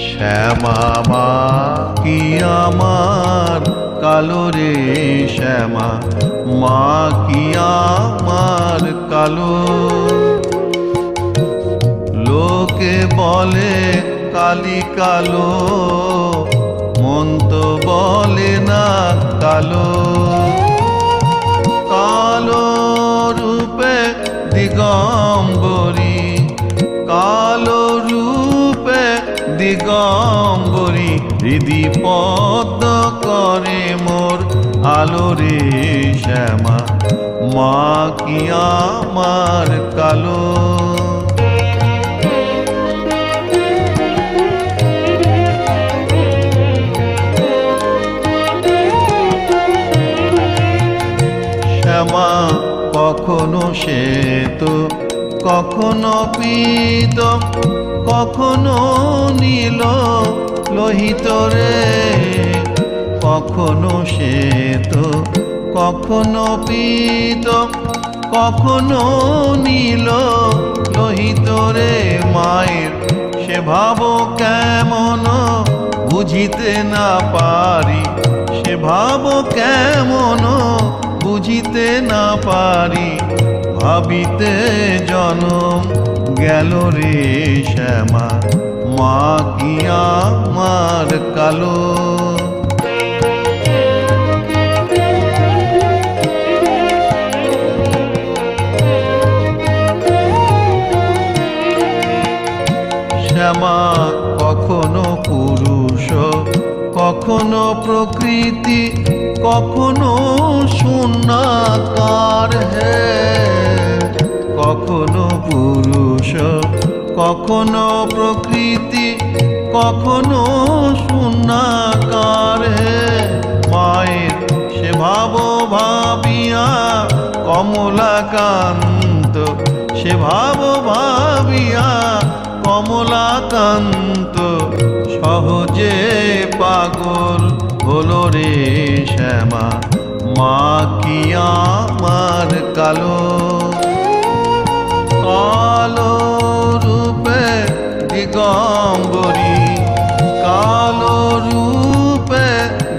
শ্যামা মা কি আমার কালো রে শ্যামা মা কি আমার কালো। লোকে বলে কালি কালো, মন তো বলে না কালো। কালো রূপে দিগম্বরী, কালো রূপে দিগম্বরী, হৃদি পদ্ম করে মোর আলো রে শ্যামা মা কি আমার কালো। শ্যামা কখনো শ্বেত, কখনো পীত, কখনো নীল লোহিত রে। কখনো শ্বেত, কখনো পীত, কখনো নীল লোহিত রে। মায়ের সে ভাব কেমন বুঝিতে না পারি, সে ভাব কেমন বুঝিতে না পারি। ভাবিতে জনম গেল রে শ্যামা মা কি আমার কালো। শ্যামা কখনো পুরুষ, কখনো প্রকৃতি, কখনো শূন্যাকার হে। কখনো পুরুষ, কখনো প্রকৃতি, কখনো শূন্যাকার হে। মায়ের সে ভাব ভাবিয়া কমলাকান্ত, সে ভাব ভাবিয়া কমলাকান্ত, সহজে পাগল হলো রে শ্যামা মা কি আমার কালো। কালো রূপে দিগম্বরী, কালো রূপে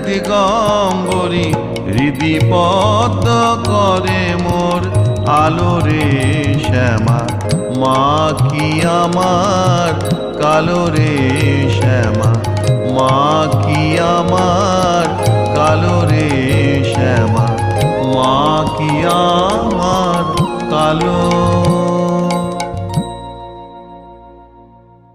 দিগম্বরী, হৃদি পদ্ম করে মোর আলো রে শ্যামা মা কি আমার কালো রে শ্যামা মা কি আমার কালো রে শ্যামা মা কি আমার কালো।